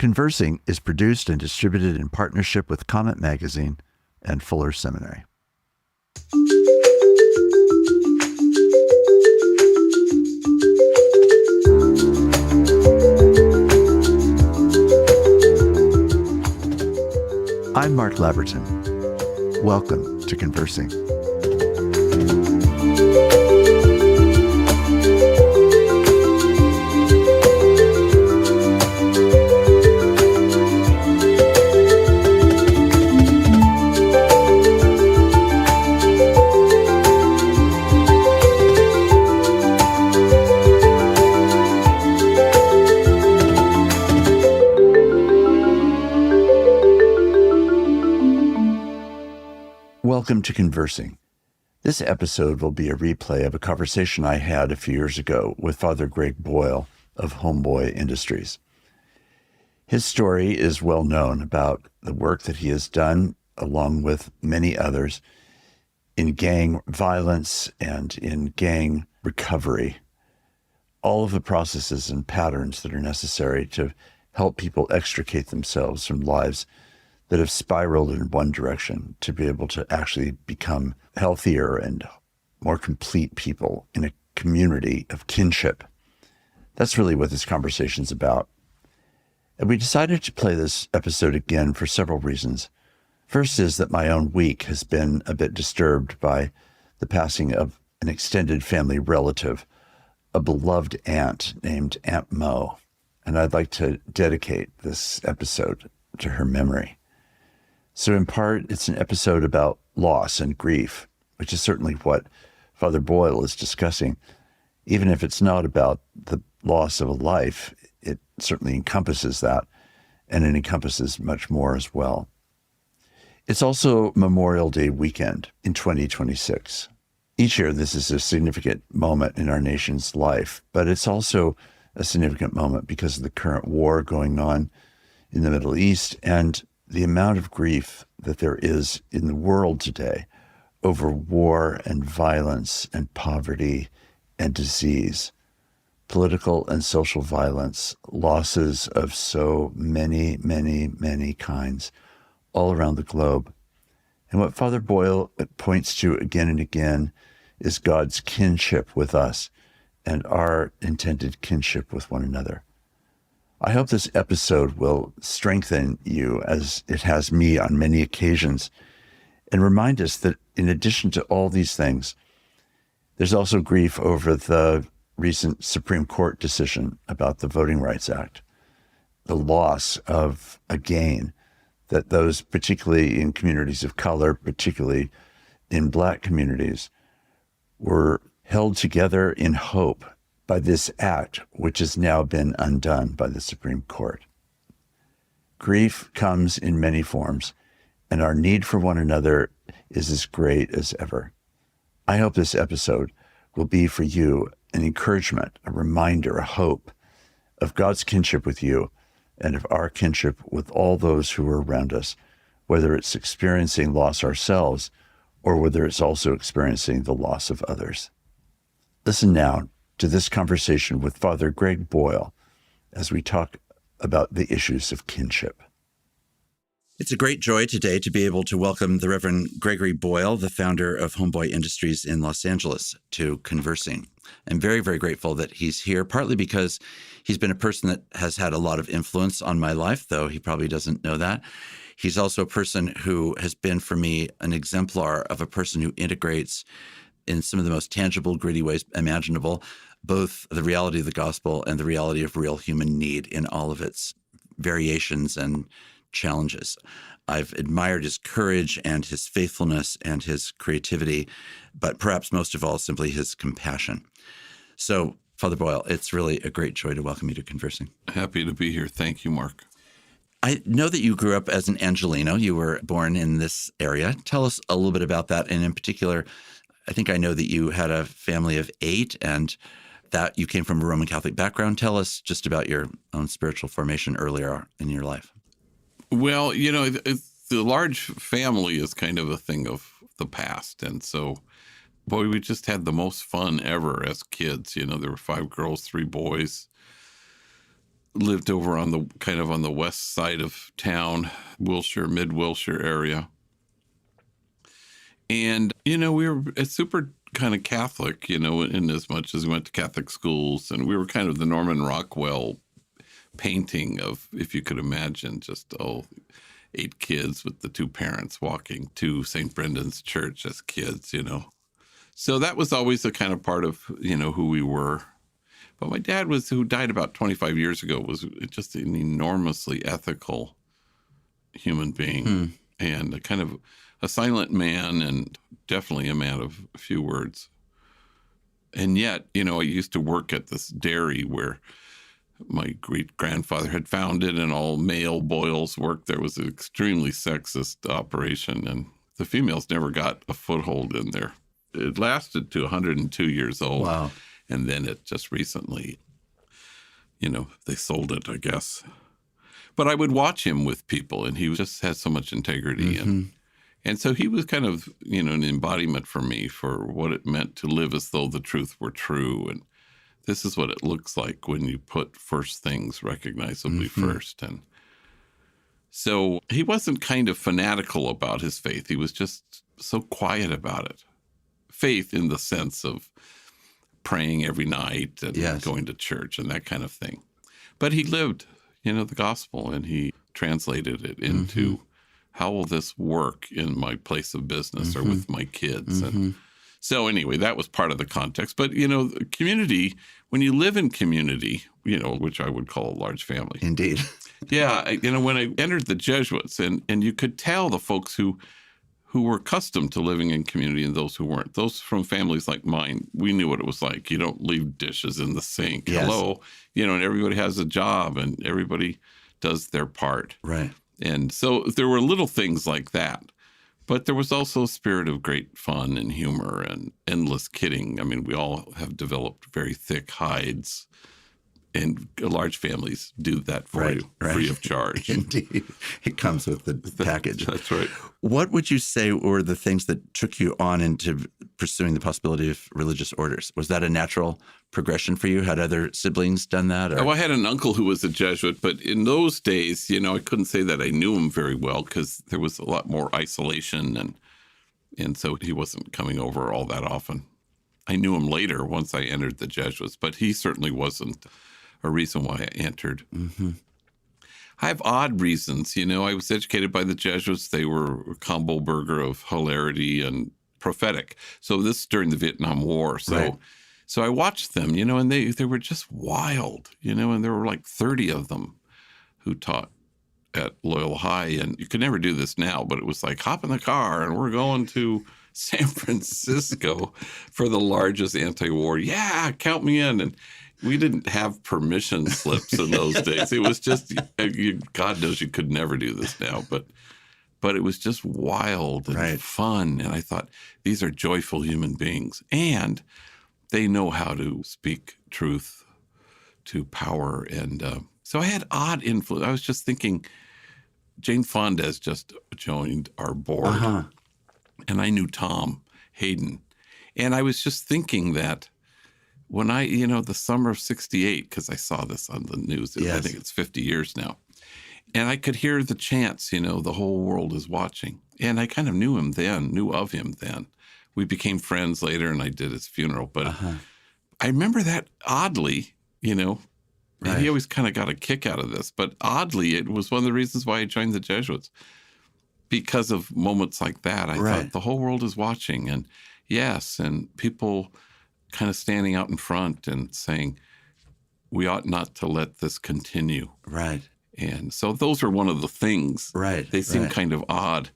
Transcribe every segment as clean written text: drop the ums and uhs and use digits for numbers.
Conversing is produced and distributed in partnership with Comet Magazine and Fuller Seminary. I'm Mark Labberton. Welcome to Conversing. Welcome to Conversing. This episode will be a replay of a conversation I had a few years ago with Father Greg Boyle of Homeboy Industries. His story is well known about the work that he has done, along with many others, in gang violence and in gang recovery. All of the processes and patterns that are necessary to help people extricate themselves from lives that have spiraled in one direction to be able to actually become healthier and more complete people in a community of kinship. That's really what this conversation's about. And we decided to play this episode again for several reasons. First is that my own week has been a bit disturbed by the passing of an extended family relative, a beloved aunt named Aunt Mo. And I'd like to dedicate this episode to her memory. So in part, it's an episode about loss and grief, which is certainly what Father Boyle is discussing. Even if it's not about the loss of a life, it certainly encompasses that, and it encompasses much more as well. It's also Memorial Day weekend in 2026. Each year, this is a significant moment in our nation's life, but it's also a significant moment because of the current war going on in the Middle East and the amount of grief that there is in the world today over war and violence and poverty and disease, political and social violence, losses of so many, many, many kinds all around the globe. And what Father Boyle points to again and again is God's kinship with us and our intended kinship with one another. I hope this episode will strengthen you as it has me on many occasions and remind us that in addition to all these things, there's also grief over the recent Supreme Court decision about the Voting Rights Act, the loss of a gain that those, particularly in communities of color, particularly in Black communities, were held together in hope by this act, which has now been undone by the Supreme Court. Grief comes in many forms, and our need for one another is as great as ever. I hope this episode will be for you an encouragement, a reminder, a hope of God's kinship with you and of our kinship with all those who are around us, whether it's experiencing loss ourselves or whether it's also experiencing the loss of others. Listen now to this conversation with Father Greg Boyle as we talk about the issues of kinship. It's a great joy today to be able to welcome the Reverend Gregory Boyle, the founder of Homeboy Industries in Los Angeles, to Conversing. I'm very, very grateful that he's here, partly because he's been a person that has had a lot of influence on my life, though he probably doesn't know that. He's also a person who has been, for me, an exemplar of a person who integrates in some of the most tangible, gritty ways imaginable, both the reality of the gospel and the reality of real human need in all of its variations and challenges. I've admired his courage and his faithfulness and his creativity, but perhaps most of all, simply his compassion. So, Father Boyle, it's really a great joy to welcome you to Conversing. Happy to be here. Thank you, Mark. I know that you grew up as an Angelino. You were born in this area. Tell us a little bit about that. And in particular, I think I know that you had a family of 8 and that you came from a Roman Catholic background. Tell us just about your own spiritual formation earlier in your life. Well, you know, the large family is kind of a thing of the past. And so, boy, we just had the most fun ever as kids. You know, there were 5 girls, 3 boys. lived over on the kind of on the west side of town, Wilshire, mid-Wilshire area. And, we were a super kind of Catholic, in as much as we went to Catholic schools. And we were kind of the Norman Rockwell painting of, if you could imagine, just, 8 kids with the 2 parents walking to St. Brendan's Church as kids, So that was always a kind of part of, who we were. But my dad who died about 25 years ago, was just an enormously ethical human being and a kind of a silent man and definitely a man of a few words. And yet, I used to work at this dairy where my great-grandfather had founded, and all male Boyles worked there. It was an extremely sexist operation, and the females never got a foothold in there. It lasted to 102 years old. Wow. And then it just recently, they sold it, I guess. But I would watch him with people, and he just had so much integrity. And so he was kind of, an embodiment for me for what it meant to live as though the truth were true. And this is what it looks like when you put first things recognizably first. And so he wasn't kind of fanatical about his faith. He was just so quiet about it. Faith in the sense of praying every night and going to church and that kind of thing. But he lived, the gospel, and he translated it into how will this work in my place of business or with my kids. And so anyway, that was part of the context. But, community, when you live in community, which I would call a large family. Indeed. Yeah. When I entered the Jesuits, and you could tell the folks who were accustomed to living in community and those who weren't. Those from families like mine, we knew what it was like. You don't leave dishes in the sink. Yes. Hello. And everybody has a job and everybody does their part. Right. And so there were little things like that. But there was also a spirit of great fun and humor and endless kidding. I mean, we all have developed very thick hides. And large families do that for you, free of charge. Indeed. It comes with the package. That's right. What would you say were the things that took you on into pursuing the possibility of religious orders? Was that a natural progression for you? Had other siblings done that? Oh, I had an uncle who was a Jesuit, but in those days, I couldn't say that I knew him very well because there was a lot more isolation, and so he wasn't coming over all that often. I knew him later once I entered the Jesuits, but he certainly wasn't a reason why I entered. I have odd reasons. I was educated by the Jesuits. They were a combo burger of hilarity and prophetic. So this is during the Vietnam War. So I watched them, and they were just wild, and there were like 30 of them who taught at Loyola High. And you could never do this now, but it was like, hop in the car and we're going to San Francisco for the largest anti-war. Yeah, count me in. And we didn't have permission slips in those days. It was just, God knows you could never do this now, but it was just wild and fun. And I thought, these are joyful human beings. And they know how to speak truth to power. And so I had odd influence. I was just thinking, Jane Fonda has just joined our board. And I knew Tom Hayden. And I was just thinking that when the summer of 68, because I saw this on the news, I think it's 50 years now. And I could hear the chants, the whole world is watching. And I kind of knew of him then. We became friends later, and I did his funeral. But I remember that oddly, and he always kind of got a kick out of this. But oddly, it was one of the reasons why I joined the Jesuits. Because of moments like that, I thought the whole world is watching. And yes, and people kind of standing out in front and saying, we ought not to let this continue. Right. And so those are one of the things. Right. They seem kind of odd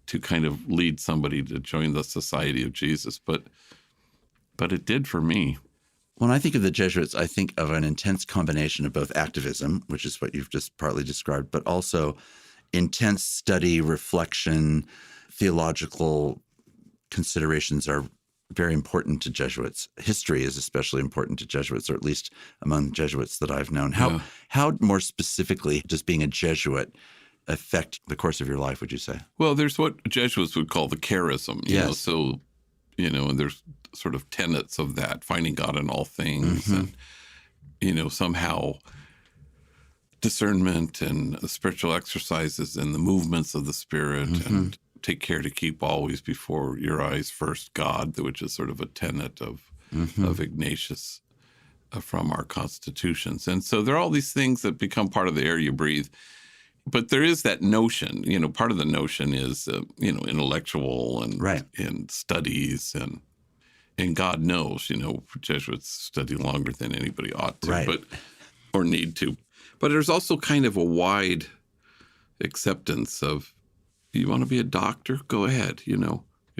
to kind of lead somebody to join the Society of Jesus, but it did for me. When I think of the Jesuits, I think of an intense combination of both activism, which is what you've just partly described, but also intense study, reflection, theological considerations are very important to Jesuits. History is especially important to Jesuits, or at least among Jesuits that I've known. How more specifically does being a Jesuit affect the course of your life, would you say? Well, there's what Jesuits would call the charism. So, and there's sort of tenets of that, finding God in all things and, somehow discernment and the spiritual exercises and the movements of the Spirit, and take care to keep always before your eyes first God, which is sort of a tenet of Ignatius from our constitutions. And so there are all these things that become part of the air you breathe. But there is that notion, part of the notion is, intellectual and studies and God knows, Jesuits study longer than anybody ought to, or need to. But there's also kind of a wide acceptance of, you want to be a doctor? Go ahead,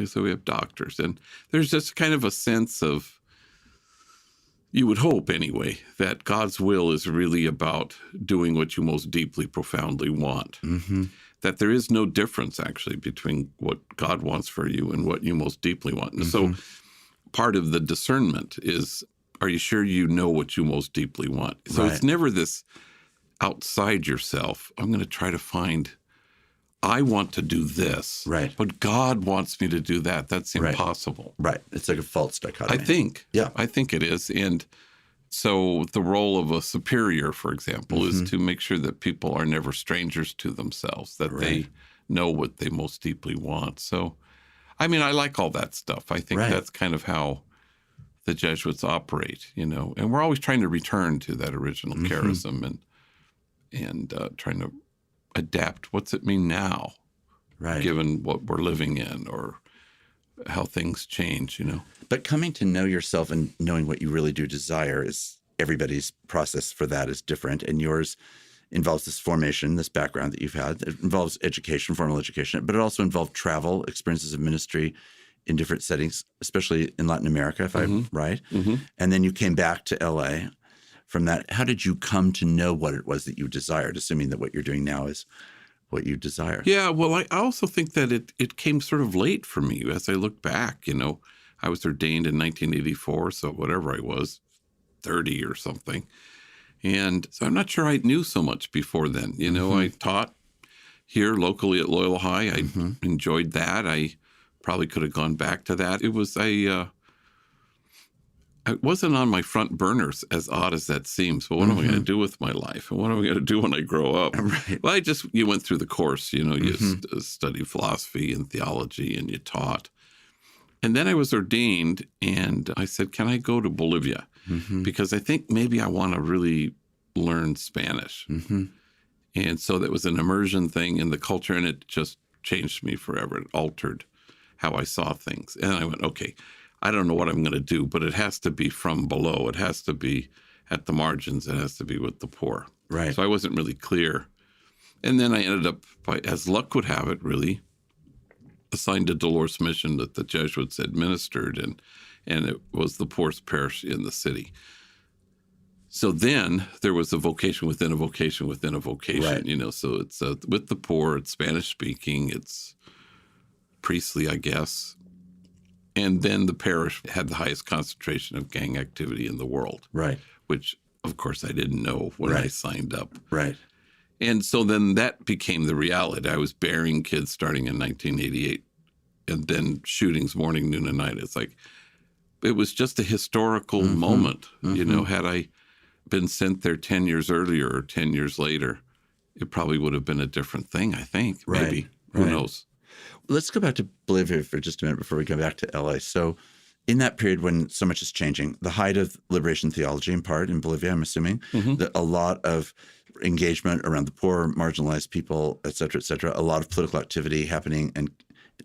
So we have doctors. And there's just kind of a sense of, you would hope anyway, that God's will is really about doing what you most deeply, profoundly want. That there is no difference, actually, between what God wants for you and what you most deeply want. And so part of the discernment is, are you sure you know what you most deeply want? So it's never this outside yourself. I'm going to try to find, I want to do this, but God wants me to do that. That's impossible. It's like a false dichotomy. I think it is. And so the role of a superior, for example, is to make sure that people are never strangers to themselves, that they know what they most deeply want. So, I mean, I like all that stuff. I think that's kind of how the Jesuits operate, and we're always trying to return to that original charism and trying to adapt. What's it mean now, given what we're living in or how things change, But coming to know yourself and knowing what you really do desire is, everybody's process for that is different. And yours involves this formation, this background that you've had. It involves education, formal education, but it also involved travel, experiences of ministry in different settings, especially in Latin America, if I'm right. And then you came back to LA. From that, how did you come to know what it was that you desired, assuming that what you're doing now is what you desire? Yeah, well, I also think that it came sort of late for me. As I look back, I was ordained in 1984, so whatever I was, 30 or something. And so I'm not sure I knew so much before then. I taught here locally at Loyola High. I enjoyed that. I probably could have gone back to that. It was it wasn't on my front burners, as odd as that seems. But what am I going to do with my life? And what am I going to do when I grow up? Well, you went through the course, you studied philosophy and theology and you taught. And then I was ordained and I said, can I go to Bolivia? Because I think maybe I want to really learn Spanish. And so that was an immersion thing in the culture, and it just changed me forever. It altered how I saw things. And I went, okay, I don't know what I'm going to do, but it has to be from below. It has to be at the margins. It has to be with the poor. So I wasn't really clear. And then I ended up, as luck would have it, really, assigned to Dolores Mission that the Jesuits administered, and it was the poorest parish in the city. So then there was a vocation within a vocation within a vocation, so it's with the poor, it's Spanish speaking, it's priestly, I guess. And then the parish had the highest concentration of gang activity in the world, which, of course, I didn't know when I signed up. And so then that became the reality. I was burying kids starting in 1988, and then shootings morning, noon, and night. It's like, it was just a historical moment. Had I been sent there 10 years earlier or 10 years later, it probably would have been a different thing, I think, maybe. Who knows? Let's go back to Bolivia for just a minute before we come back to LA. So in that period when so much is changing, the height of liberation theology in part in Bolivia, I'm assuming, a lot of engagement around the poor, marginalized people, et cetera, a lot of political activity happening and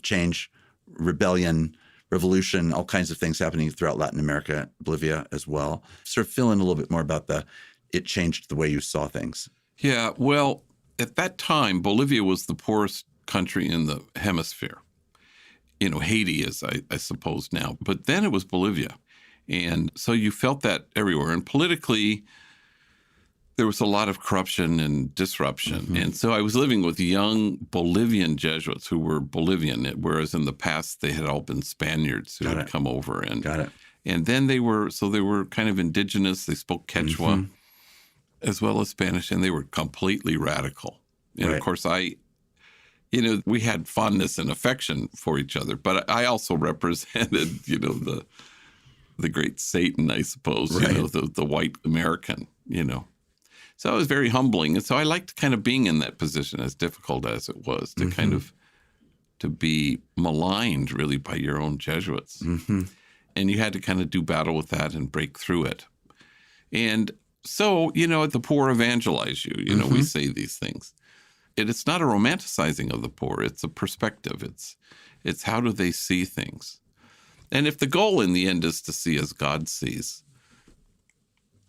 change, rebellion, revolution, all kinds of things happening throughout Latin America, Bolivia as well. Sort of fill in a little bit more about it changed the way you saw things. Yeah, well, at that time, Bolivia was the poorest country in the hemisphere. Haiti is, I suppose, now. But then it was Bolivia. And so you felt that everywhere. And politically, there was a lot of corruption and disruption. And so I was living with young Bolivian Jesuits who were Bolivian, whereas in the past they had all been Spaniards who had come over. And then they were kind of indigenous. They spoke Quechua as well as Spanish, and they were completely radical. And of course, we had fondness and affection for each other, but I also represented, the great Satan, I suppose, the white American, So it was very humbling. And so I liked kind of being in that position, as difficult as it was, to kind of to be maligned really by your own Jesuits. And you had to kind of do battle with that and break through it. And so, the poor evangelize you. We say these things. It's not a romanticizing of the poor. It's a perspective. It's how do they see things? And if the goal in the end is to see as God sees,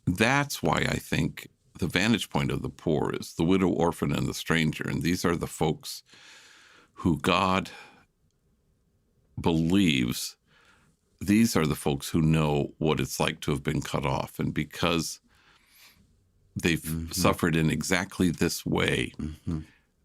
that's why I think the vantage point of the poor is the widow, orphan, and the stranger. And these are the folks who God believes. These are the folks who know what it's like to have been cut off. And because they've suffered in exactly this way,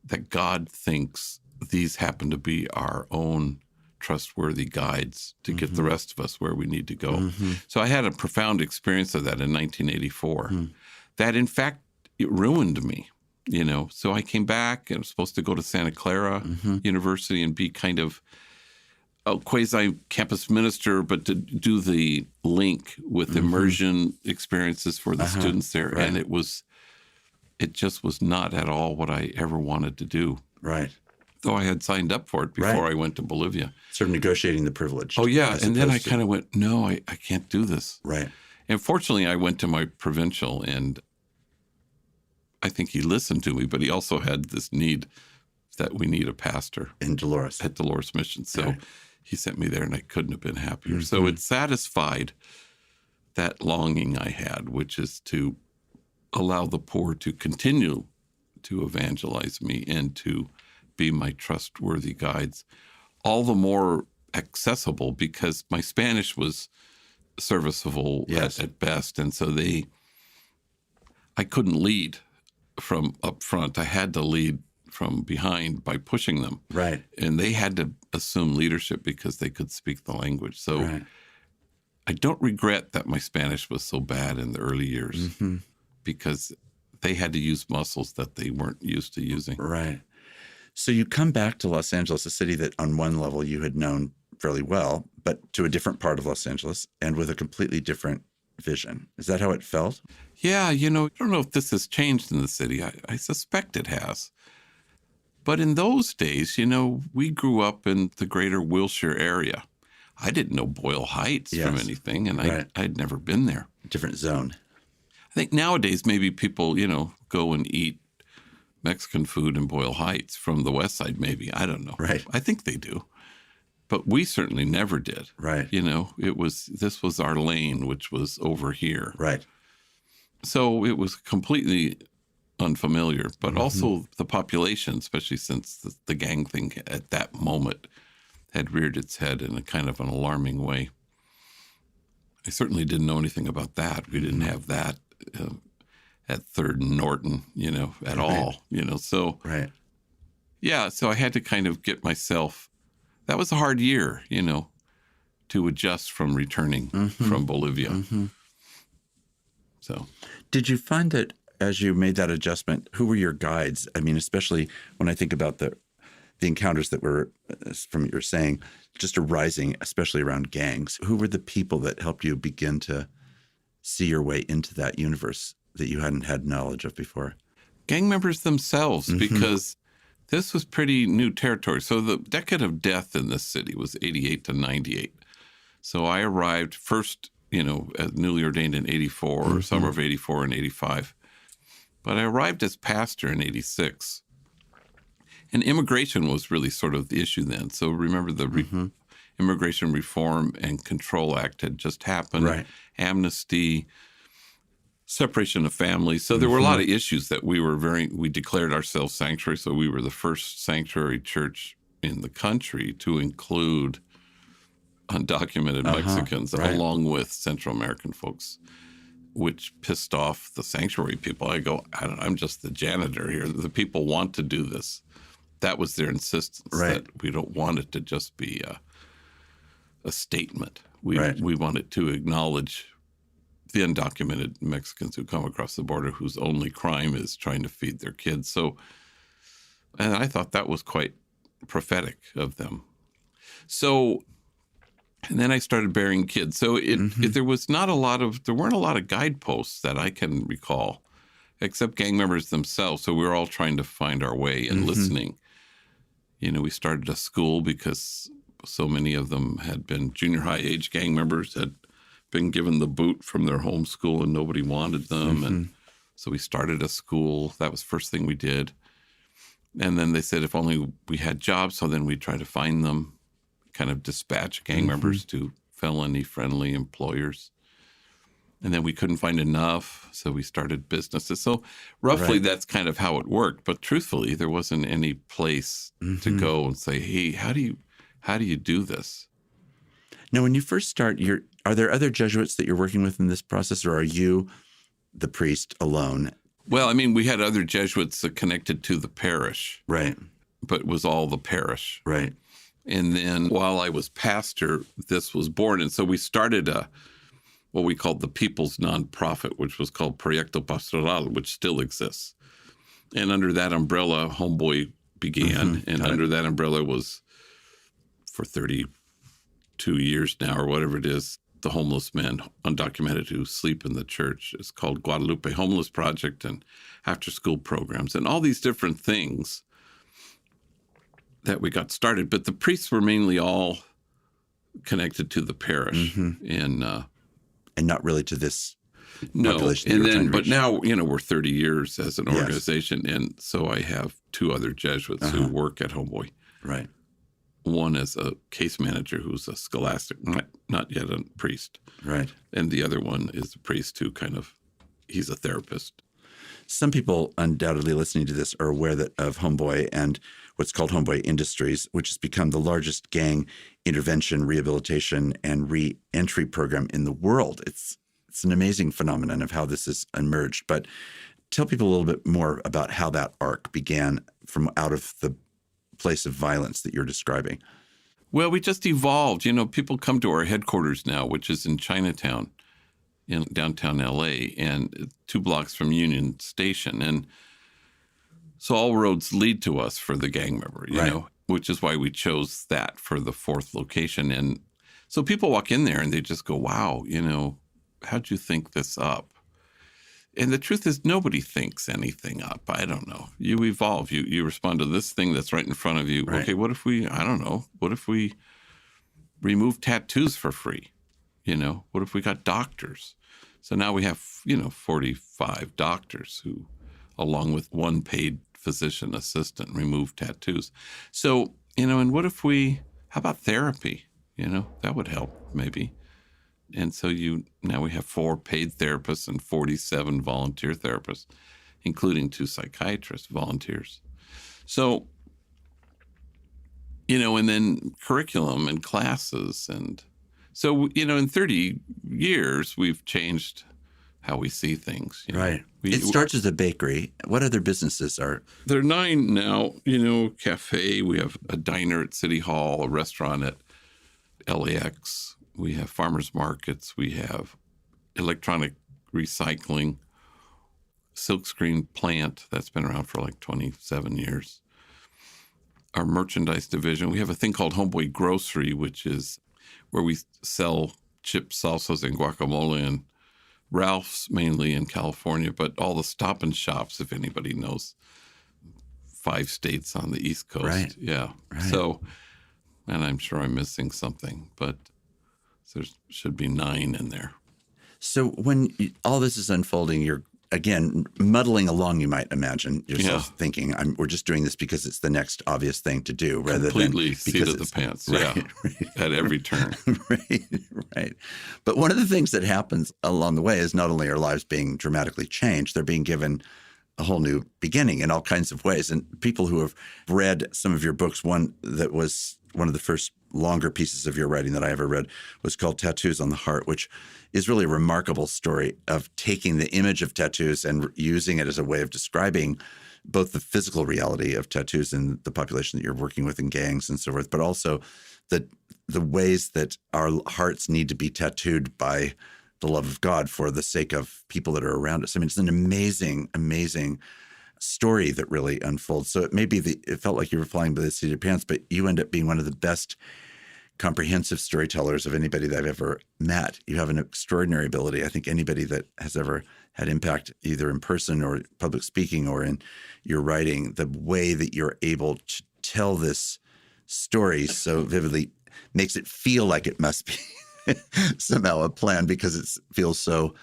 that God thinks these happen to be our own trustworthy guides to get the rest of us where we need to go. So I had a profound experience of that in 1984 that, in fact, it ruined me, So I came back and I was supposed to go to Santa Clara University and be kind of a quasi-campus minister, but to do the link with immersion experiences for the students there. Right. And it just was not at all what I ever wanted to do. Right. Though I had signed up for it before I went to Bolivia. Sort of negotiating the privilege. Oh, yeah. And then I kind of went, no, I can't do this. Right. And fortunately, I went to my provincial, and I think he listened to me, but he also had this need that we need a pastor. In Dolores. At Dolores Mission. So he sent me there, and I couldn't have been happier. So it satisfied that longing I had, which is to allow the poor to continue to evangelize me and to be my trustworthy guides, all the more accessible because my Spanish was serviceable at best. And so I couldn't lead from up front. I had to lead from behind by pushing them. Right. And they had to assume leadership because they could speak the language. So I don't regret that my Spanish was so bad in the early years because they had to use muscles that they weren't used to using. Right. So you come back to Los Angeles, a city that on one level you had known fairly well, but to a different part of Los Angeles and with a completely different vision. Is that how it felt? Yeah, I don't know if this has changed in the city. I suspect it has. But in those days, we grew up in the greater Wilshire area. I didn't know Boyle Heights from anything, and I'd never been there. Different zone. I think nowadays maybe people, go and eat Mexican food in Boyle Heights from the west side, maybe. I don't know. Right. I think they do. But we certainly never did. Right. This was our lane, which was over here. Right. So it was completely unfamiliar, but also the population, especially since the gang thing at that moment had reared its head in a kind of an alarming way. I certainly didn't know anything about that. We didn't have that at 3rd and Norton, at all, so. Right. Yeah, so I had to kind of get myself, that was a hard year, to adjust from returning from Bolivia. So. Did you find that as you made that adjustment, who were your guides? I mean, especially when I think about the encounters that were, from what you're saying, just arising, especially around gangs. Who were the people that helped you begin to see your way into that universe that you hadn't had knowledge of before? Gang members themselves, because this was pretty new territory. So the decade of death in this city was 88 to 98. So I arrived first, as newly ordained in 84, or summer of 84 and 85. But I arrived as pastor in 86. And immigration was really sort of the issue then. So remember the Immigration Reform and Control Act had just happened. Right. Amnesty, separation of families. So there were a lot of issues that we declared ourselves sanctuary. So we were the first sanctuary church in the country to include undocumented Mexicans along with Central American folks, which pissed off the sanctuary people. I go, I'm just the janitor here. The people want to do this. That was their insistence, that we don't want it to just be a statement. We want it to acknowledge the undocumented Mexicans who come across the border whose only crime is trying to feed their kids. So, and I thought that was quite prophetic of them. So, and then I started bearing kids. So there weren't a lot of guideposts that I can recall except gang members themselves. So we were all trying to find our way and listening. We started a school because so many of them had been junior high age gang members, had been given the boot from their home school and nobody wanted them. And so we started a school. That was the first thing we did. And then they said if only we had jobs, so then we'd try to find them, kind of dispatch gang members to felony-friendly employers. And then we couldn't find enough, so we started businesses. So roughly that's kind of how it worked. But truthfully, there wasn't any place to go and say, hey, how do you do this? Now, when you first start, are there other Jesuits that you're working with in this process, or are you the priest alone? Well, I mean, we had other Jesuits connected to the parish. Right. But it was all the parish. Right. And then while I was pastor, this was born. And so we started what we called the People's Nonprofit, which was called Proyecto Pastoral, which still exists. And under that umbrella, Homeboy began. And under that umbrella was, for 32 years now, or whatever it is, the homeless men, undocumented, who sleep in the church. It's called Guadalupe Homeless Project, and after-school programs, and all these different things that we got started. But the priests were mainly all connected to the parish, and not really to this no. population. And then, but now we're 30 years as an organization, and so I have two other Jesuits who work at Homeboy. Right. One is a case manager who's a scholastic, not yet a priest. Right. And the other one is a priest who he's a therapist. Some people undoubtedly listening to this are aware of Homeboy and what's called Homeboy Industries, which has become the largest gang intervention, rehabilitation, and re-entry program in the world. It's an amazing phenomenon of how this has emerged. But tell people a little bit more about how that arc began from out of the place of violence that you're describing. Well, we just evolved. People come to our headquarters now, which is in Chinatown, in downtown L.A., and 2 blocks from Union Station. And so all roads lead to us for the gang member, you know, which is why we chose that for the 4th location. And so people walk in there and they just go, wow, how'd you think this up? And the truth is, nobody thinks anything up. I don't know. You evolve. You respond to this thing that's right in front of you. Right. Okay, what if we remove tattoos for free? What if we got doctors? So now we have, 45 doctors who, along with 1 paid physician assistant, remove tattoos. So, and what if how about therapy? That would help maybe. And so now we have 4 paid therapists and 47 volunteer therapists, including 2 psychiatrists, volunteers. So, and then curriculum and classes. And so, in 30 years, we've changed how we see things. Right. It starts as a bakery. What other businesses are? There are 9 now, cafe. We have a diner at City Hall, a restaurant at LAX. We have farmers markets. We have electronic recycling, silkscreen plant that's been around for like 27 years. Our merchandise division, we have a thing called Homeboy Grocery, which is where we sell chips, salsas, and guacamole, and Ralph's mainly in California, but all the Stop and Shops, if anybody knows, 5 states on the East Coast. Right. Yeah. Right. So, and I'm sure I'm missing something, but there should be 9 in there. So when all this is unfolding, you're, again, muddling along, you might imagine yourself thinking, we're just doing this because it's the next obvious thing to do, rather completely than seat of the pants, at every turn. Right. But one of the things that happens along the way is not only our lives being dramatically changed, they're being given a whole new beginning in all kinds of ways. And people who have read some of your books, one that was one of the first longer pieces of your writing that I ever read was called Tattoos on the Heart, which is really a remarkable story of taking the image of tattoos and using it as a way of describing both the physical reality of tattoos in the population that you're working with in gangs and so forth, but also the ways that our hearts need to be tattooed by the love of God for the sake of people that are around us. I mean, it's an amazing, amazing story that really unfolds. So it felt like you were flying by the seat of your pants, but you end up being one of the best comprehensive storytellers of anybody that I've ever met. You have an extraordinary ability. I think anybody that has ever had impact, either in person or public speaking or in your writing, the way that you're able to tell this story so vividly makes it feel like it must be somehow a plan, because it feels so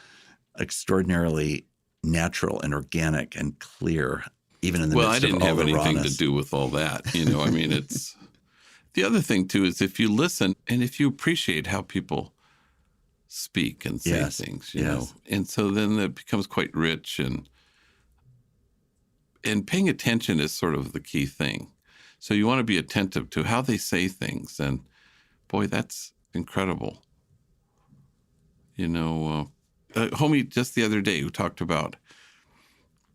extraordinarily natural and organic and clear, even in the midst of all the rawness. Well, I didn't have anything to do with all that. You know, I mean, it's the other thing too is if you listen and if you appreciate how people speak and say things, you know, and so then it becomes quite rich, and paying attention is sort of the key thing. So you want to be attentive to how they say things, and boy, that's incredible. You know, homie just the other day who talked about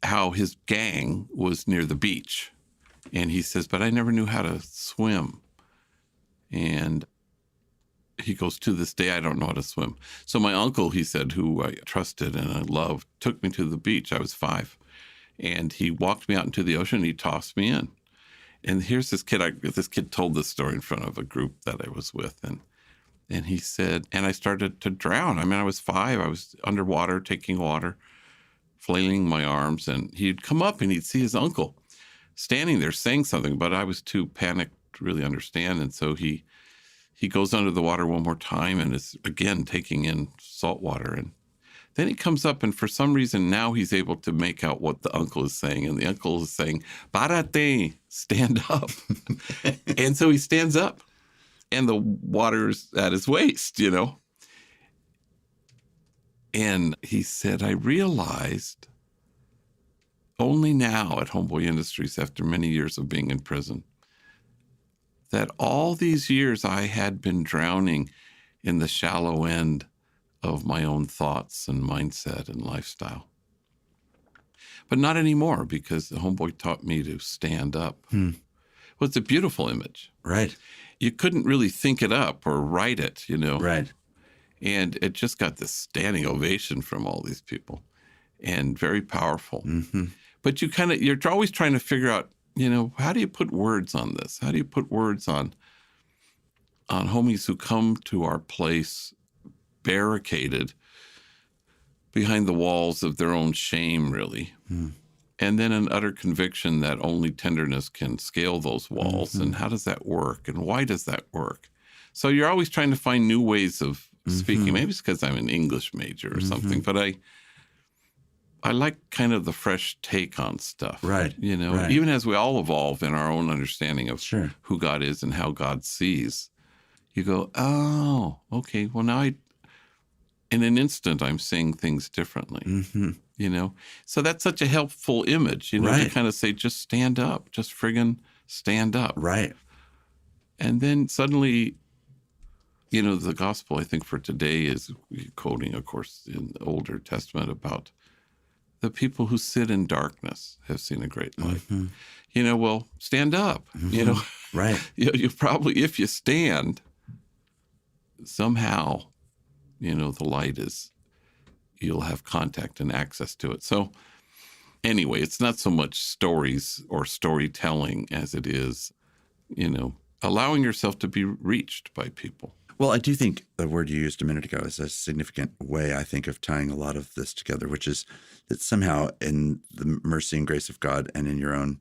how his gang was near the beach, and he says, but I never knew how to swim. And he goes, to this day, I don't know how to swim. So my uncle, he said, who I trusted and I loved, took me to the beach. I was 5. And he walked me out into the ocean and he tossed me in. And here's this kid, this kid told this story in front of a group that I was with. And he said, and I started to drown. I mean, I was 5. I was underwater, taking water, flailing my arms. And he'd come up and he'd see his uncle standing there saying something, but I was too panicked to really understand. And so he goes under the water one more time and is again taking in salt water. And then he comes up, and for some reason now he's able to make out what the uncle is saying. And the uncle is saying, "Párate, stand up." And so he stands up, and the water's at his waist, you know. And he said, I realized only now at Homeboy Industries, after many years of being in prison, that all these years I had been drowning in the shallow end of my own thoughts and mindset and lifestyle. But not anymore, because the homeboy taught me to stand up. Well, it's a beautiful image. Right. You couldn't really think it up or write it, you know. Right. And it just got this standing ovation from all these people, and very powerful. Mm-hmm. But you're always trying to figure out, you know, how do you put words on this? How do you put words on homies who come to our place barricaded behind the walls of their own shame, really. And then an utter conviction that only tenderness can scale those walls. And how does that work? And why does that work? So you're always trying to find new ways of speaking. Maybe it's because I'm an English major or something, but I like kind of the fresh take on stuff. Right. You know, even as we all evolve in our own understanding of who God is and how God sees, you go, oh, okay, well now in an instant, I'm seeing things differently, you know? So that's such a helpful image, you know, to kind of say, just stand up, just friggin' stand up. Right. And then suddenly, you know, the gospel, I think, for today is quoting, of course, in the Older Testament about the people who sit in darkness have seen a great light. You know, well, stand up, you know. Right. You probably, if you stand, somehow, you know, the light you'll have contact and access to it. So anyway, it's not so much stories or storytelling as it is, you know, allowing yourself to be reached by people. Well, I do think the word you used a minute ago is a significant way, I think, of tying a lot of this together, which is that somehow in the mercy and grace of God and in your own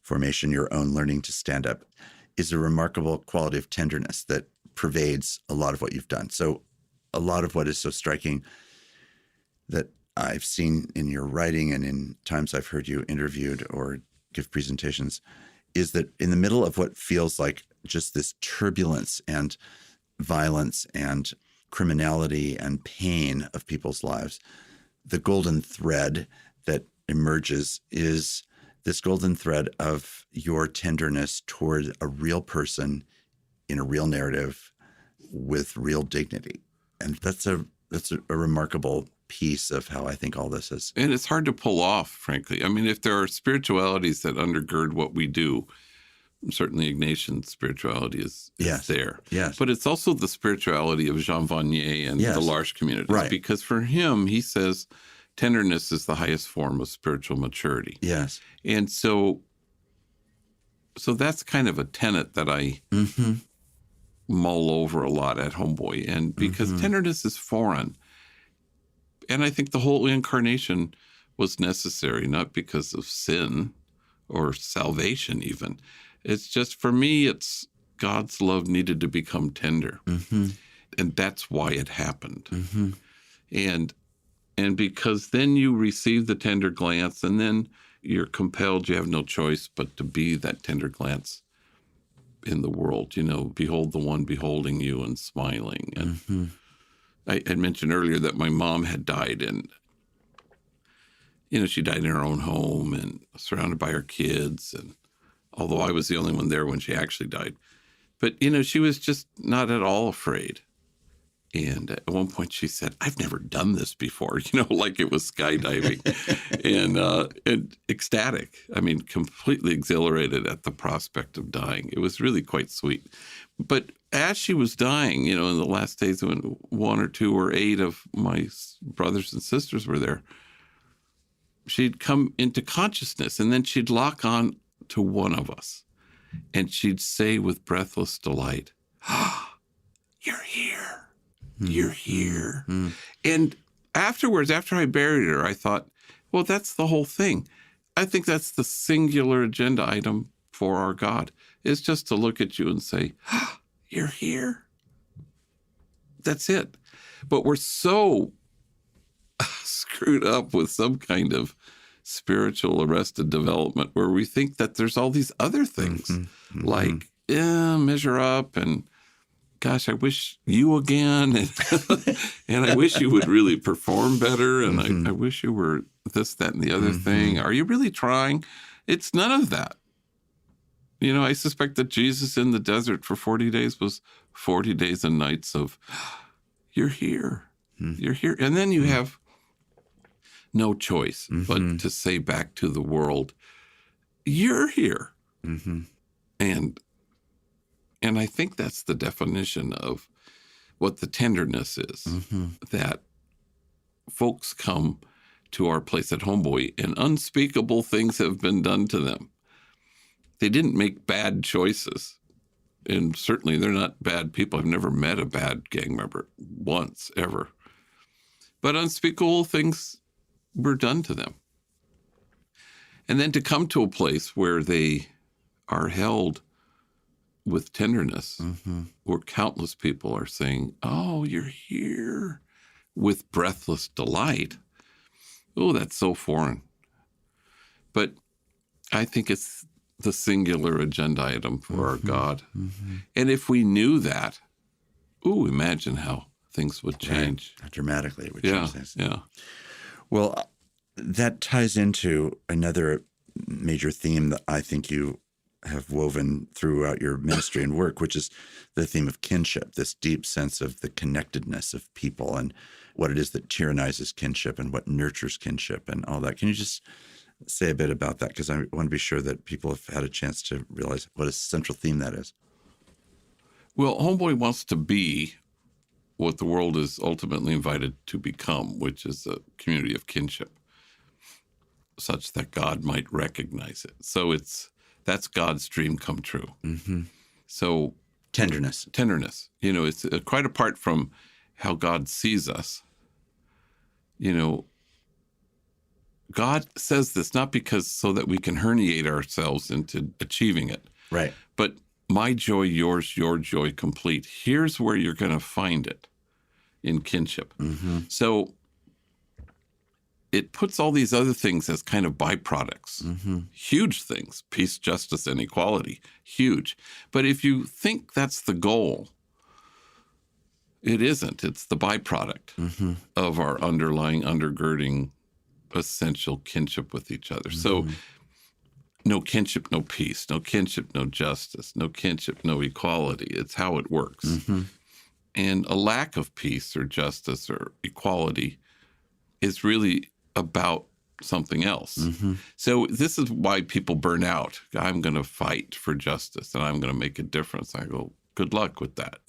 formation, your own learning to stand up is a remarkable quality of tenderness that pervades a lot of what you've done. So a lot of what is so striking that I've seen in your writing and in times I've heard you interviewed or give presentations is that in the middle of what feels like just this turbulence and violence and criminality and pain of people's lives, the golden thread that emerges is this golden thread of your tenderness toward a real person in a real narrative with real dignity. And that's a remarkable piece of how I think all this is. And it's hard to pull off, frankly. I mean, if there are spiritualities that undergird what we do, certainly Ignatian spirituality is there. Yes. But it's also the spirituality of Jean Vanier and the L'Arche community. Right. Because for him, he says tenderness is the highest form of spiritual maturity. Yes. And so that's kind of a tenet that I mull over a lot at Homeboy, and because tenderness is foreign. And I think the whole incarnation was necessary, not because of sin or salvation even. It's just, for me, it's God's love needed to become tender. And that's why it happened. And because then you receive the tender glance, and then you're compelled, you have no choice but to be that tender glance in the world. Behold the one beholding you and smiling. And I had mentioned earlier that my mom had died, and she died in her own home and surrounded by her kids. And although I was the only one there when she actually died, but she was just not at all afraid. And at one point she said, "I've never done this before," like it was skydiving, and ecstatic. I mean, completely exhilarated at the prospect of dying. It was really quite sweet. But as she was dying, in the last days when 1 or 2 or 8 of my brothers and sisters were there, she'd come into consciousness, and then she'd lock on to one of us, and she'd say with breathless delight, "You're here. You're here." And afterwards, after I buried her, I thought, well, that's the whole thing. I think that's the singular agenda item for our God, is just to look at you and say, "You're here." That's it. But we're so screwed up with some kind of spiritual arrested development where we think that there's all these other things like measure up, and gosh, I wish you again, and I wish you would really perform better, and I wish you were this, that, and the other thing. Are you really trying? It's none of that. I suspect that Jesus in the desert for 40 days was 40 days and nights of, "You're here. You're here." And then you have no choice but to say back to the world, "You're here." And I think that's the definition of what the tenderness is, that folks come to our place at Homeboy and unspeakable things have been done to them. They didn't make bad choices, and certainly they're not bad people. I've never met a bad gang member once, ever. But unspeakable things were done to them. And then to come to a place where they are held with tenderness, where countless people are saying, "Oh, you're here," with breathless delight. Oh, that's so foreign. But I think it's the singular agenda item for our God. And if we knew that, imagine how things would change. How dramatically it would change things. Yeah. Well, that ties into another major theme that I think you have woven throughout your ministry and work, which is the theme of kinship, this deep sense of the connectedness of people and what it is that tyrannizes kinship and what nurtures kinship and all that. Can you just say a bit about that? Because I want to be sure that people have had a chance to realize what a central theme that is. Well, Homeboy wants to be what the world is ultimately invited to become, which is a community of kinship, such that God might recognize it. So that's God's dream come true. So Tenderness. It's quite apart from how God sees us. God says this not because so that we can herniate ourselves into achieving it. Right. But my joy, yours, your joy complete. Here's where you're going to find it in kinship. So it puts all these other things as kind of byproducts, huge things, peace, justice, and equality, huge. But if you think that's the goal, it isn't. It's the byproduct of our underlying, undergirding, essential kinship with each other. So no kinship, no peace, no kinship, no justice, no kinship, no equality. It's how it works. And a lack of peace or justice or equality is really about something else. So this is why people burn out. I'm going to fight for justice and I'm going to make a difference. I go, good luck with that,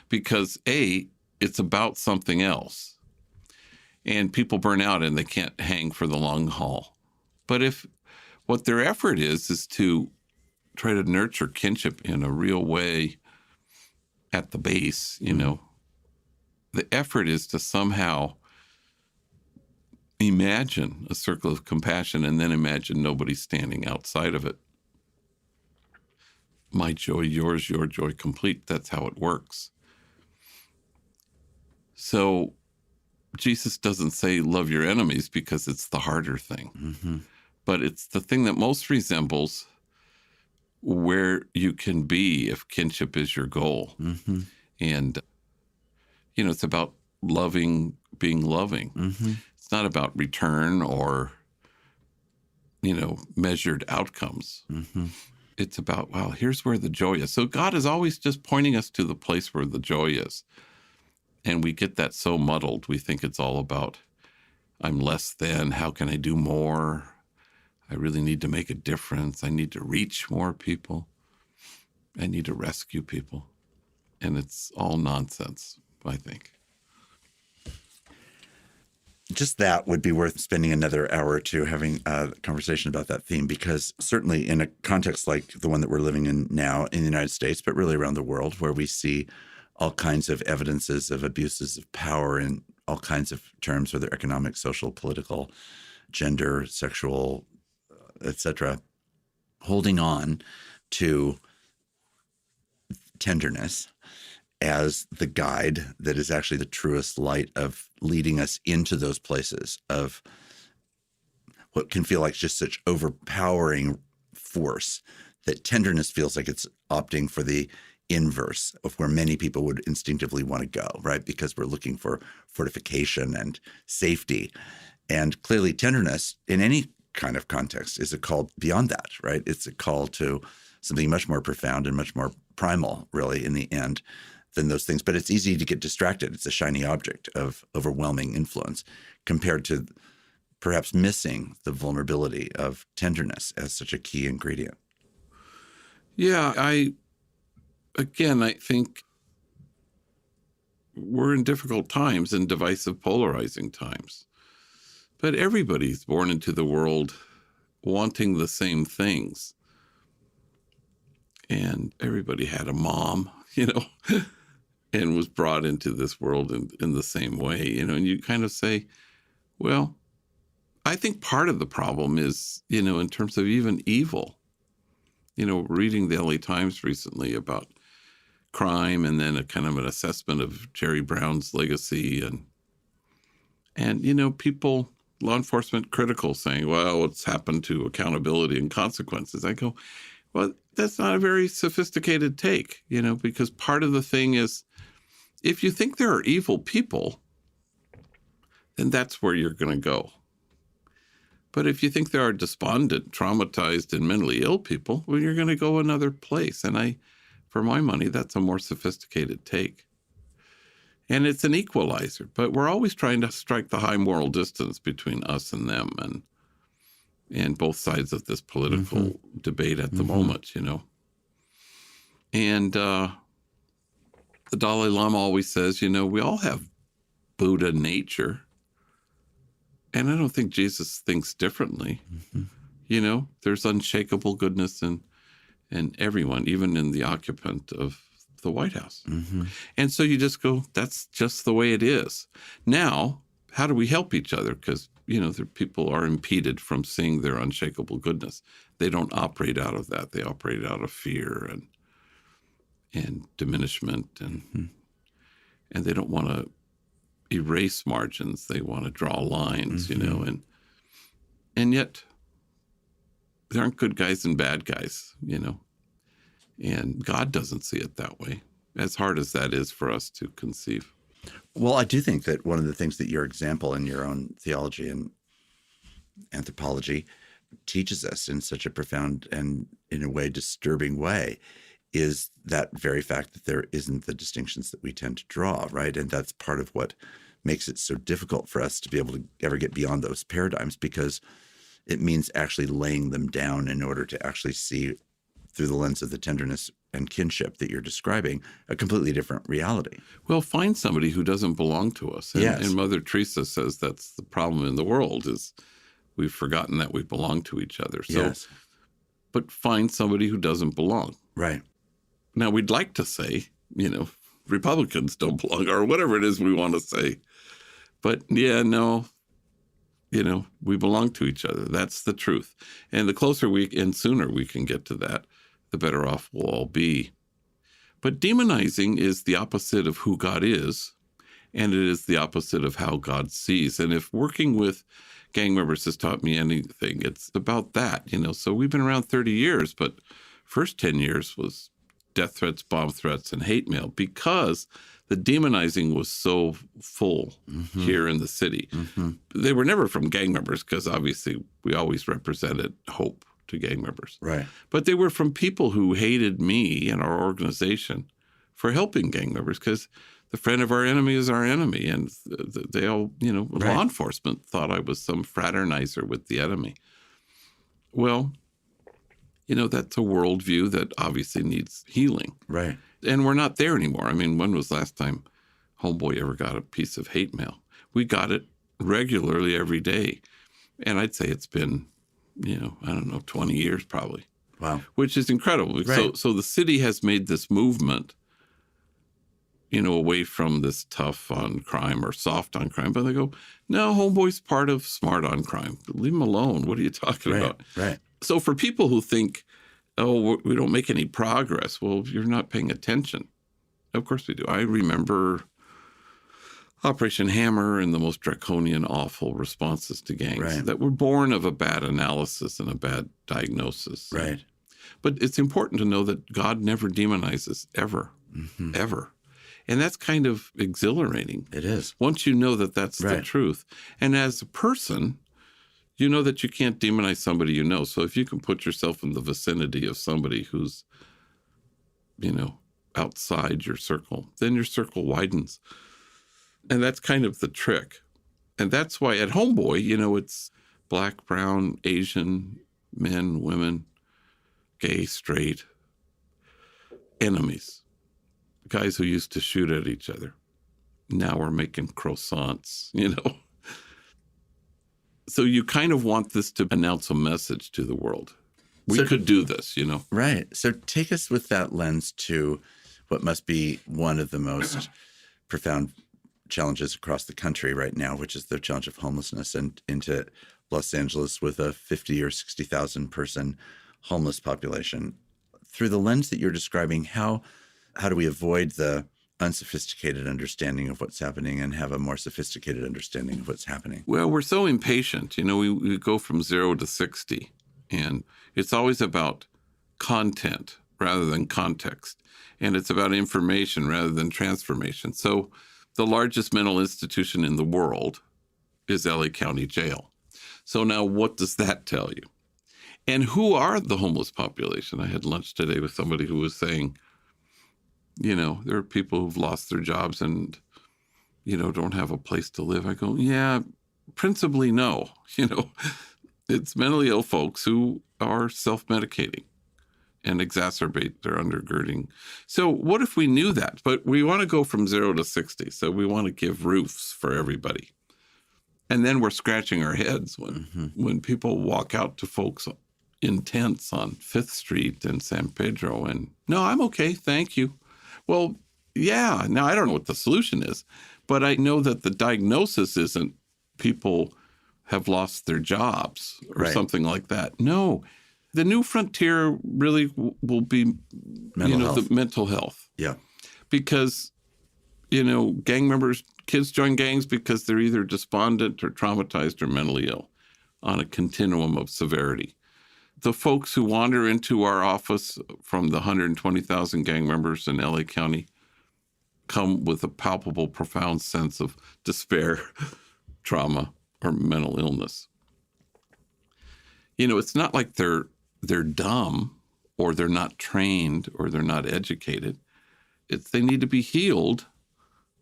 because it's about something else. And people burn out and they can't hang for the long haul. But if what their effort is to try to nurture kinship in a real way at the base, the effort is to somehow imagine a circle of compassion and then imagine nobody standing outside of it. My joy, yours, your joy complete. That's how it works. So Jesus doesn't say love your enemies because it's the harder thing, but it's the thing that most resembles where you can be if kinship is your goal. And, it's about loving, being loving. It's not about return or, measured outcomes. It's about, wow, here's where the joy is. So God is always just pointing us to the place where the joy is. And we get that so muddled. We think it's all about, I'm less than, how can I do more? I really need to make a difference. I need to reach more people. I need to rescue people. And it's all nonsense, I think. Just that would be worth spending another hour or two having a conversation about that theme, because certainly in a context like the one that we're living in now in the United States, but really around the world, where we see all kinds of evidences of abuses of power in all kinds of terms, whether economic, social, political, gender, sexual, etc., holding on to tenderness as the guide that is actually the truest light of leading us into those places of what can feel like just such overpowering force, that tenderness feels like it's opting for the inverse of where many people would instinctively want to go, right? Because we're looking for fortification and safety. And clearly tenderness in any kind of context is a call beyond that, right? It's a call to something much more profound and much more primal, really, in the end, than those things. But it's easy to get distracted. It's a shiny object of overwhelming influence compared to perhaps missing the vulnerability of tenderness as such a key ingredient. Yeah, I think we're in difficult times and divisive, polarizing times. But everybody's born into the world wanting the same things. And everybody had a mom, and was brought into this world in the same way, and you kind of say, well, I think part of the problem is, in terms of even evil, reading the LA Times recently about crime and then a kind of an assessment of Jerry Brown's legacy and people, law enforcement critical saying, well, what's happened to accountability and consequences? I go, well, that's not a very sophisticated take, because part of the thing is, if you think there are evil people, then that's where you're going to go. But if you think there are despondent, traumatized, and mentally ill people, well, you're going to go another place. And for my money, that's a more sophisticated take. And it's an equalizer, but we're always trying to strike the high moral distance between us and them and both sides of this political debate at the moment, And the Dalai Lama always says, we all have Buddha nature. And I don't think Jesus thinks differently. There's unshakable goodness in everyone, even in the occupant of the White House. And so you just go, that's just the way it is. Now, how do we help each other? Because, people are impeded from seeing their unshakable goodness. They don't operate out of that. They operate out of fear and diminishment. And they don't want to erase margins. They want to draw lines, and yet there aren't good guys and bad guys, and God doesn't see it that way, as hard as that is for us to conceive. Well, I do think that one of the things that your example in your own theology and anthropology teaches us in such a profound and, in a way, disturbing way is that very fact that there isn't the distinctions that we tend to draw, right? And that's part of what makes it so difficult for us to be able to ever get beyond those paradigms, because it means actually laying them down in order to actually see through the lens of the tenderness and kinship that you're describing a completely different reality. Well, find somebody who doesn't belong to us. And Mother Teresa says that's the problem in the world is we've forgotten that we belong to each other. So, but find somebody who doesn't belong. Right. Now, we'd like to say, Republicans don't belong, or whatever it is we want to say. But yeah, no, we belong to each other. That's the truth. And the closer and sooner we can get to that, the better off we'll all be. But demonizing is the opposite of who God is, and it is the opposite of how God sees. And if working with gang members has taught me anything, it's about that, So we've been around 30 years, but first 10 years was death threats, bomb threats, and hate mail because the demonizing was so full here in the city. They were never from gang members because obviously we always represented hope to gang members. Right. But they were from people who hated me and our organization for helping gang members because the friend of our enemy is our enemy. And they all, law enforcement thought I was some fraternizer with the enemy. Well, that's a worldview that obviously needs healing. Right. And we're not there anymore. I mean, when was the last time Homeboy ever got a piece of hate mail? We got it regularly every day. And I'd say it's been, 20 years probably. Wow. Which is incredible. Right. So the city has made this movement, away from this tough on crime or soft on crime. But they go, no, Homeboy's part of smart on crime. Leave him alone. What are you talking about? Right. So for people who think, oh, we don't make any progress, well, you're not paying attention. Of course we do. I remember Operation Hammer and the most draconian, awful responses to gangs that were born of a bad analysis and a bad diagnosis. Right. But it's important to know that God never demonizes, ever, ever. And that's kind of exhilarating. It is. Once you know that that's the truth. And as a person, you know that you can't demonize somebody you know. So if you can put yourself in the vicinity of somebody who's, outside your circle, then your circle widens. And that's kind of the trick. And that's why at Homeboy, it's Black, brown, Asian, men, women, gay, straight, enemies, guys who used to shoot at each other. Now we're making croissants, So you kind of want this to announce a message to the world. We could do this, Right. So take us with that lens to what must be one of the most profound challenges across the country right now, which is the challenge of homelessness, and into Los Angeles with a 50 or 60,000 person homeless population. Through the lens that you're describing, how do we avoid the unsophisticated understanding of what's happening and have a more sophisticated understanding of what's happening? Well, we're so impatient. We go from 0 to 60, and it's always about content rather than context. And it's about information rather than transformation. So the largest mental institution in the world is LA County Jail. So now what does that tell you? And who are the homeless population? I had lunch today with somebody who was saying, there are people who've lost their jobs and, don't have a place to live. I go, yeah, principally no. It's mentally ill folks who are self-medicating and exacerbate their undergirding. So what if we knew that? But we want to go from 0 to 60. So we want to give roofs for everybody. And then we're scratching our heads when people walk out to folks in tents on 5th Street and San Pedro and, no, I'm okay, thank you. Well, yeah, now I don't know what the solution is, but I know that the diagnosis isn't people have lost their jobs or something like that. No, the new frontier really will be, the mental health. Yeah. Because, gang members, kids join gangs because they're either despondent or traumatized or mentally ill on a continuum of severity. The folks who wander into our office from the 120,000 gang members in LA County come with a palpable, profound sense of despair, trauma, or mental illness. It's not like they're dumb or they're not trained or they're not educated. It's they need to be healed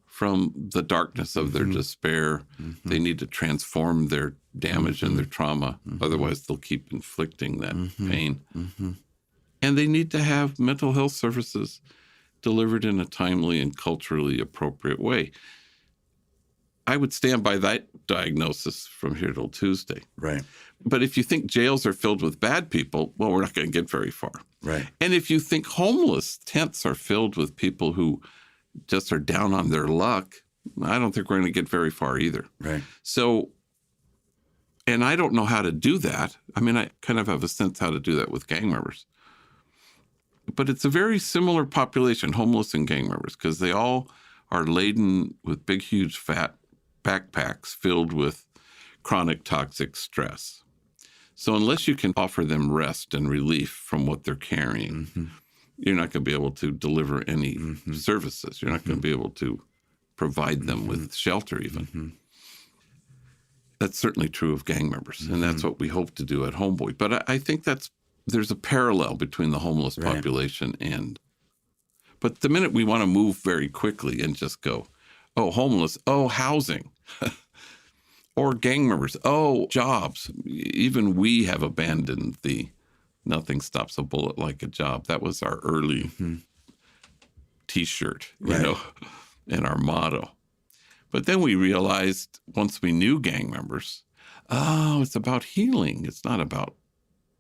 from the darkness of their despair. They need to transform their damage and their trauma. Otherwise, they'll keep inflicting that pain. And they need to have mental health services delivered in a timely and culturally appropriate way. I would stand by that diagnosis from here till Tuesday. Right. But if you think jails are filled with bad people, well, we're not going to get very far. Right. And if you think homeless tents are filled with people who just are down on their luck, I don't think we're going to get very far either. Right. So, and I don't know how to do that. I mean, I kind of have a sense how to do that with gang members. But it's a very similar population, homeless and gang members, because they all are laden with big, huge, fat backpacks filled with chronic toxic stress. So unless you can offer them rest and relief from what they're carrying, you're not going to be able to deliver any services. You're not going to be able to provide them with shelter even. That's certainly true of gang members, and that's what we hope to do at Homeboy. But I think there's a parallel between the homeless population but the minute we want to move very quickly and just go, oh, homeless, oh, housing, or gang members, oh, jobs. Even we have abandoned the nothing stops a bullet like a job. That was our early T-shirt, you know, and our motto. But then we realized once we knew gang members, oh, it's about healing. It's not about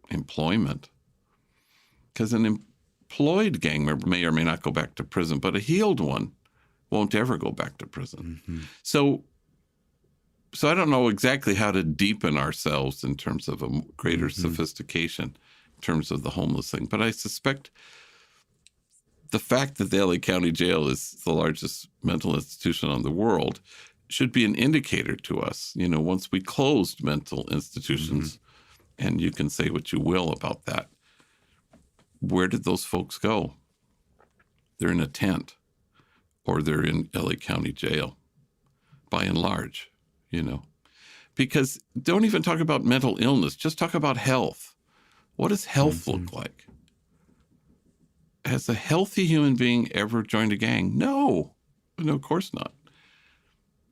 employment. Because an employed gang member may or may not go back to prison, but a healed one won't ever go back to prison. So I don't know exactly how to deepen ourselves in terms of a greater sophistication in terms of the homeless thing. But I suspect the fact that the LA County Jail is the largest mental institution in the world should be an indicator to us. You know, once we closed mental institutions, and you can say what you will about that, where did those folks go? They're in a tent, or they're in LA County Jail, by and large, you know. Because don't even talk about mental illness, just talk about health. What does health look like? Has a healthy human being ever joined a gang? No, of course not.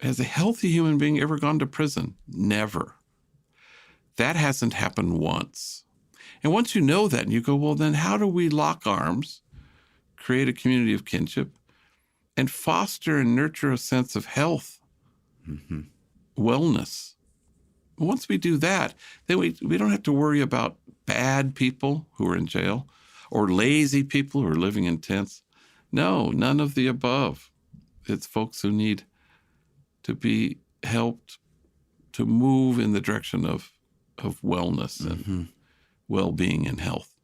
Has a healthy human being ever gone to prison? Never. That hasn't happened once. And once you know that, and you go, well, then how do we lock arms, create a community of kinship, and foster and nurture a sense of health, wellness? Once we do that, then we don't have to worry about bad people who are in jail or lazy people who are living in tents. No, none of the above. It's folks who need to be helped to move in the direction of wellness and well-being and health.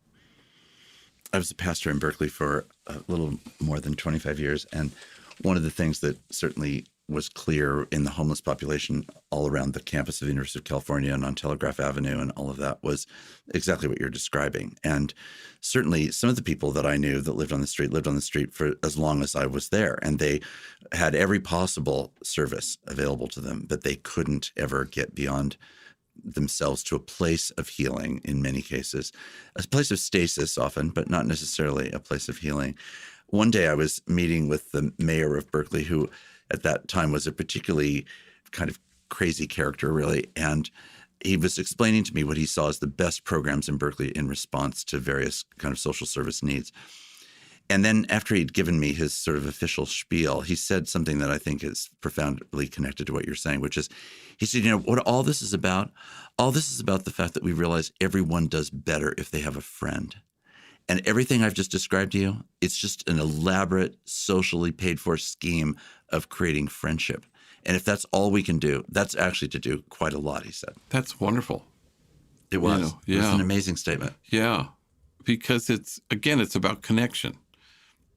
I was a pastor in Berkeley for a little more than 25 years, and one of the things that certainly was clear in the homeless population all around the campus of the University of California and on Telegraph Avenue and all of that was exactly what you're describing. And certainly some of the people that I knew that lived on the street for as long as I was there, and they had every possible service available to them, but they couldn't ever get beyond themselves to a place of healing in many cases, a place of stasis often, but not necessarily a place of healing. One day I was meeting with the mayor of Berkeley, who at that time was a particularly kind of crazy character, really. And he was explaining to me what he saw as the best programs in Berkeley in response to various kind of social service needs. And then after he'd given me his sort of official spiel, he said something that I think is profoundly connected to what you're saying, which is, he said, you know, what all this is about? All this is about the fact that we realize everyone does better if they have a friend. And everything I've just described to you, it's just an elaborate, socially paid for scheme of creating friendship. And if that's all we can do, that's actually to do quite a lot, he said. That's wonderful. It was. It was an amazing statement. Yeah, because it's about connection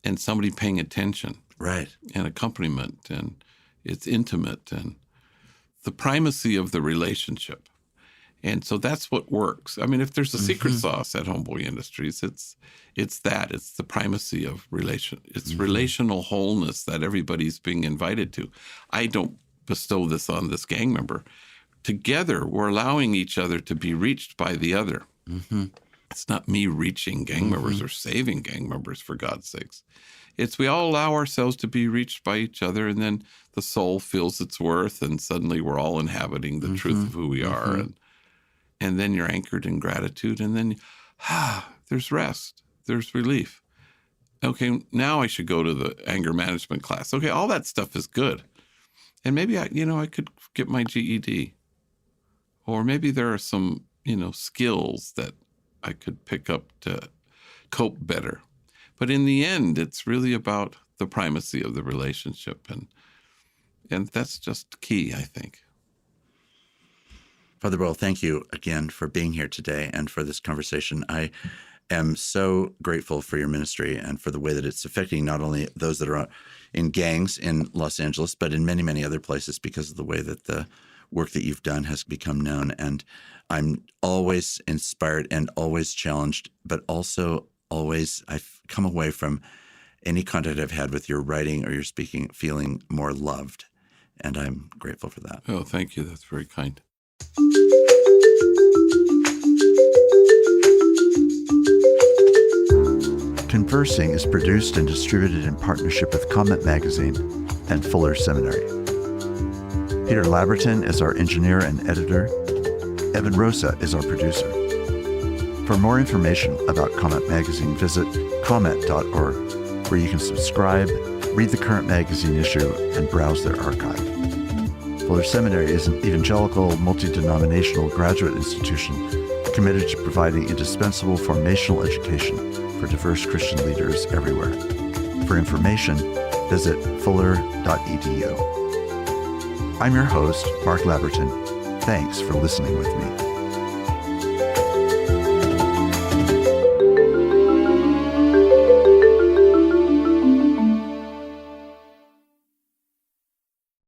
and somebody paying attention. Right. And accompaniment, and it's intimate, and the primacy of the relationship. And so that's what works. I mean, if there's a secret sauce at Homeboy Industries, it's the primacy of relation. It's relational wholeness that everybody's being invited to. I don't bestow this on this gang member. Together, we're allowing each other to be reached by the other. It's not me reaching gang members or saving gang members, for God's sakes. It's we all allow ourselves to be reached by each other, and then the soul feels its worth, and suddenly we're all inhabiting the truth of who we are. And then you're anchored in gratitude, and then there's rest, there's relief. Okay, now I should go to the anger management class. Okay, all that stuff is good. And maybe I could get my GED. Or maybe there are some, skills that I could pick up to cope better. But in the end, it's really about the primacy of the relationship. And that's just key, I think. Father Boyle, thank you again for being here today and for this conversation. I am so grateful for your ministry and for the way that it's affecting not only those that are in gangs in Los Angeles, but in many, many other places because of the way that the work that you've done has become known. And I'm always inspired and always challenged, but also always I've come away from any contact I've had with your writing or your speaking feeling more loved. And I'm grateful for that. Oh, thank you. That's very kind. Conversing is produced and distributed in partnership with Comment Magazine and Fuller Seminary. Peter Labberton is our engineer and editor. Evan Rosa is our producer. For more information about Comment Magazine, visit comment.org, where you can subscribe, read the current magazine issue, and browse their archive. Fuller Seminary is an evangelical, multi-denominational graduate institution committed to providing indispensable formational education for diverse Christian leaders everywhere. For information, visit fuller.edu. I'm your host, Mark Labberton. Thanks for listening with me.